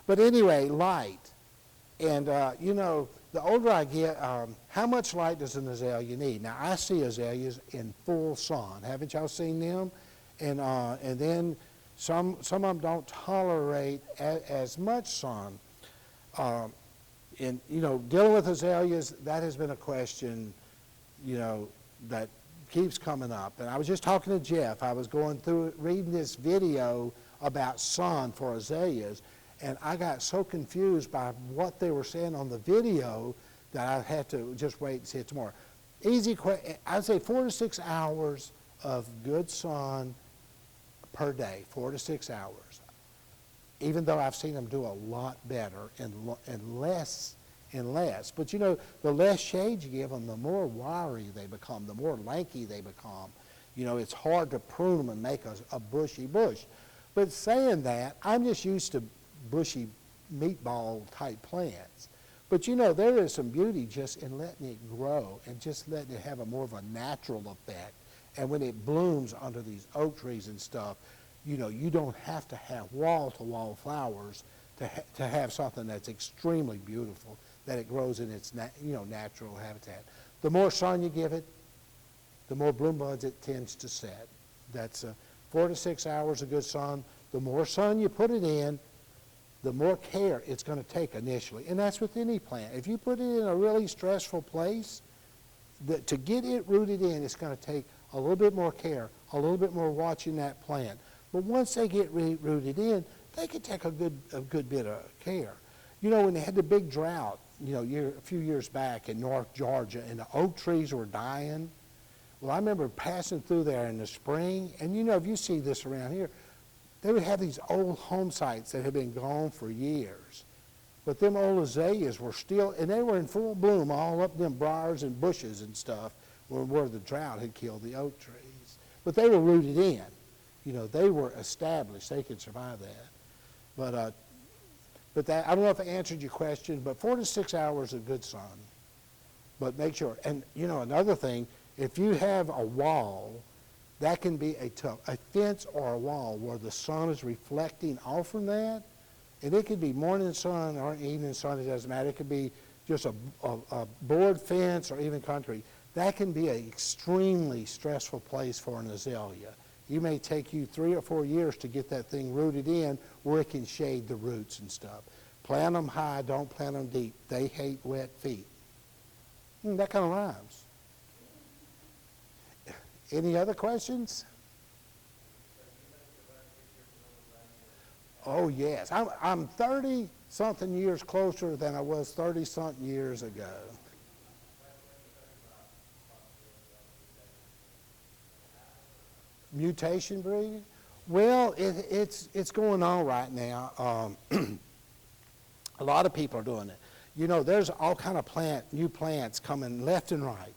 But anyway, light. And, the older I get, how much light does an azalea need? Now, I see azaleas in full sun. Haven't y'all seen them? And then some of them don't tolerate as much sun. Dealing with azaleas, that has been a question, that keeps coming up. And I was just talking to Jeff. I was going through reading this video about sun for azaleas, and I got so confused by what they were saying on the video that I had to just wait and see it tomorrow. Easy question. I'd say 4 to 6 hours of good sun per day, 4 to 6 hours. Even though I've seen them do a lot better and less and less. But the less shade you give them, the more wiry they become, the more lanky they become. It's hard to prune them and make a bushy bush. But saying that, I'm just used to bushy meatball type plants. But there is some beauty just in letting it grow and just letting it have more of a natural effect. And when it blooms under these oak trees and stuff, you don't have to have wall-to-wall flowers to have something that's extremely beautiful, that it grows in its natural habitat. The more sun you give it, the more bloom buds it tends to set. That's 4 to 6 hours of good sun. The more sun you put it in, the more care it's going to take initially. And that's with any plant. If you put it in a really stressful place, to get it rooted in, it's going to take a little bit more care, a little bit more watching that plant. But once they get rooted in, they can take a good bit of care. When they had the big drought, a few years back in North Georgia, and the oak trees were dying. Well, I remember passing through there in the spring, and if you see this around here, they would have these old home sites that had been gone for years. But them old azaleas were still, and they were in full bloom all up them briars and bushes and stuff where the drought had killed the oak trees. But they were rooted in. You know, they were established. They could survive that. But that, I don't know if I answered your question, but 4 to 6 hours of good sun. But make sure, and you know, another thing, if you have a wall, that can be a fence or a wall where the sun is reflecting off from that, and it could be morning sun or evening sun, it doesn't matter. It could be just a board fence or even concrete. That can be an extremely stressful place for an azalea. You may take you 3 or 4 years to get that thing rooted in where it can shade the roots and stuff. Plant them high, don't plant them deep. They hate wet feet. That kind of rhymes. Any other questions? Oh, yes. I'm 30-something years closer than I was 30-something years ago. Mutation breeding? Well, it's going on right now. A lot of people are doing it. You know, there's all kind of new plants coming left and right.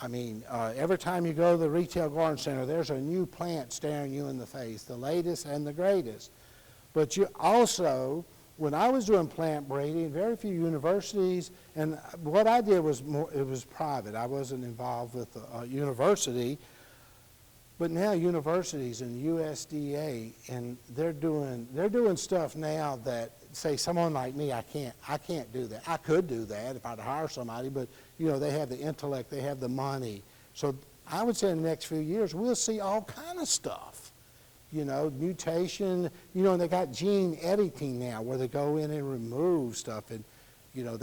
I mean, every time you go to the retail garden center, there's a new plant staring you in the face, the latest and the greatest. But you also, when I was doing plant breeding, very few universities, and what I did was it was private. I wasn't involved with a university. But now universities and USDA, and they're doing stuff now that, say, someone like me, I can't do that. I could do that if I'd hire somebody, but you know, they have the intellect, they have the money. So I would say in the next few years we'll see all kind of stuff. You know, mutation. You know, and they got gene editing now where they go in and remove stuff, and you know,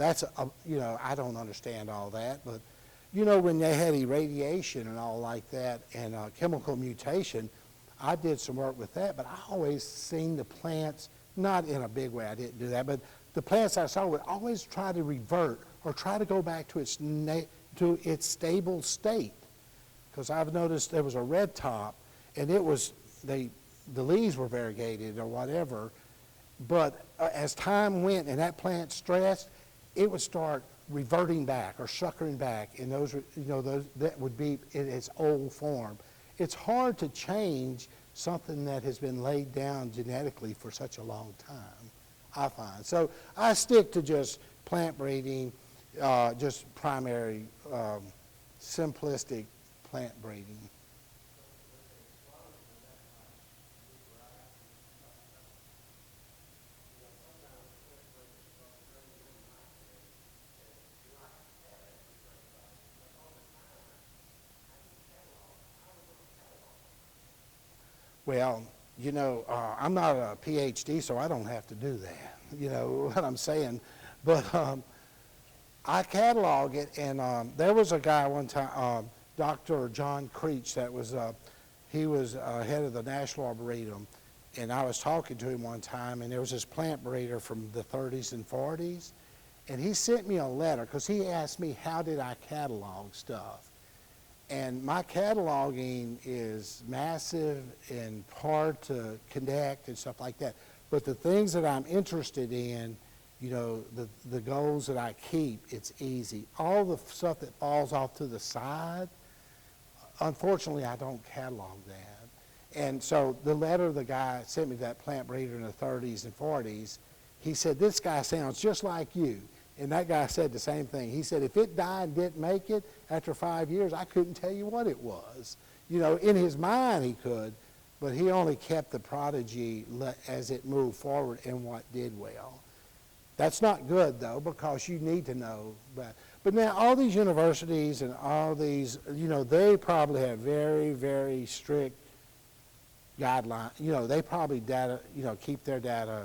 you know, I don't understand all that, but. You know, when they had irradiation and all like that and chemical mutation, I did some work with that, but I always seen the plants, not in a big way, I didn't do that, but the plants I saw would always try to revert or try to go back to its stable state. Because I've noticed there was a red top, and it was, the leaves were variegated or whatever, but as time went and that plant stressed, it would start reverting back or suckering back, and those that would be in its old form. It's hard to change something that has been laid down genetically for such a long time, I find. So I stick to just plant breeding, just primary, simplistic plant breeding. Well, you know, I'm not a PhD, so I don't have to do that. You know what I'm saying? But I catalog it, and there was a guy one time, Dr. John Creech, that was, he was head of the National Arboretum, and I was talking to him one time, and there was this plant breeder from the 30s and 40s, and he sent me a letter because he asked me how did I catalog stuff. And my cataloging is massive and hard to connect and stuff like that. But the things that I'm interested in, you know, the goals that I keep, it's easy. All the stuff that falls off to the side, unfortunately, I don't catalog that. And so the letter the guy sent me, that plant breeder in the 30s and 40s, he said, this guy sounds just like you. And that guy said the same thing. He said, if it died and didn't make it, after 5 years, I couldn't tell you what it was. You know, in his mind he could, but he only kept the prodigy as it moved forward and what did well. That's not good, though, because you need to know. But now all these universities and all these, you know, they probably have very, very strict guidelines. You know, they probably keep their data,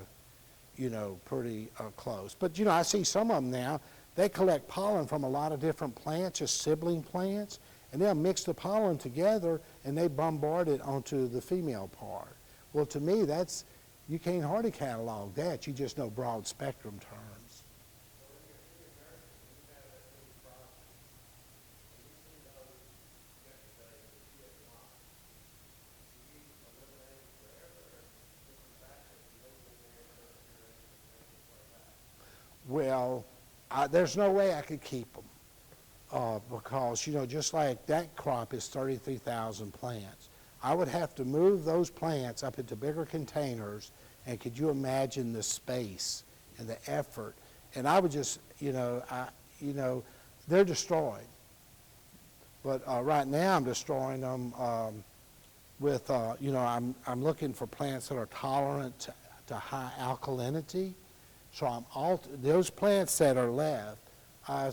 you know, pretty close. But, you know, I see some of them now, they collect pollen from a lot of different plants, just sibling plants, and they'll mix the pollen together and they bombard it onto the female part. Well, to me, you can't hardly catalog that. You just know broad spectrum terms. there's no way I could keep them. Because, just like that crop is 33,000 plants, I would have to move those plants up into bigger containers, and could you imagine the space and the effort? And I would just, they're destroyed. But right now I'm destroying them with, I'm looking for plants that are tolerant to high alkalinity. So those plants that are left, I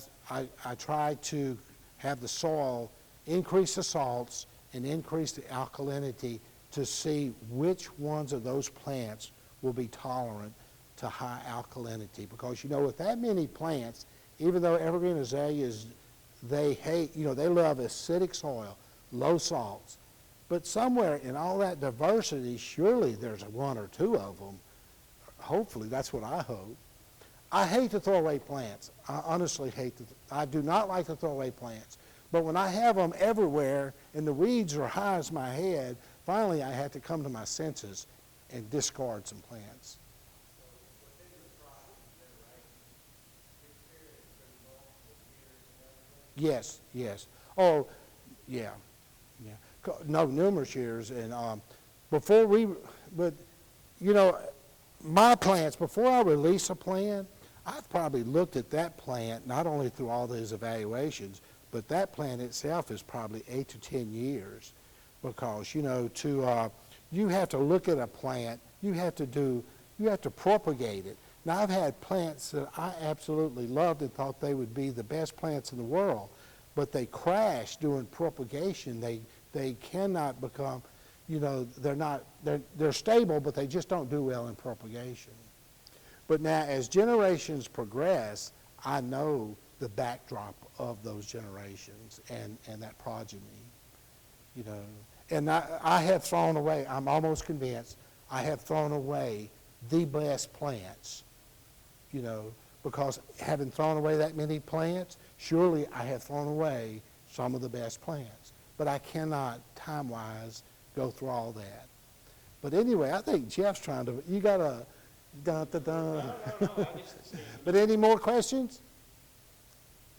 try to have the soil increase the salts and increase the alkalinity to see which ones of those plants will be tolerant to high alkalinity. Because, with that many plants, even though evergreen azaleas, they love acidic soil, low salts. But somewhere in all that diversity, surely there's one or two of them. Hopefully, that's what I hope. I hate to throw away plants. I honestly I do not like to throw away plants. But when I have them everywhere and the weeds are high as my head, finally I had to come to my senses and discard some plants. Yes. Oh, yeah. No, numerous years. And my plants, before I release a plant, I've probably looked at that plant, not only through all those evaluations, but that plant itself is probably 8 to 10 years. Because, you have to look at a plant, you have to propagate it. Now, I've had plants that I absolutely loved and thought they would be the best plants in the world, but they crash during propagation. They cannot become, they're stable, but they just don't do well in propagation. But now, as generations progress, I know the backdrop of those generations and that progeny, And I have thrown away, I'm almost convinced, I have thrown away the best plants, because having thrown away that many plants, surely I have thrown away some of the best plants. But I cannot, time-wise, go through all that. But anyway, I think Jeff's trying to, you got a, dun. But any more questions?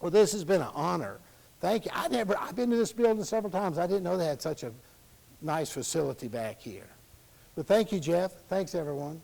Well, this has been an honor. Thank you. I've been to this building several times. I didn't know they had such a nice facility back here. But thank you, Jeff. Thanks, everyone.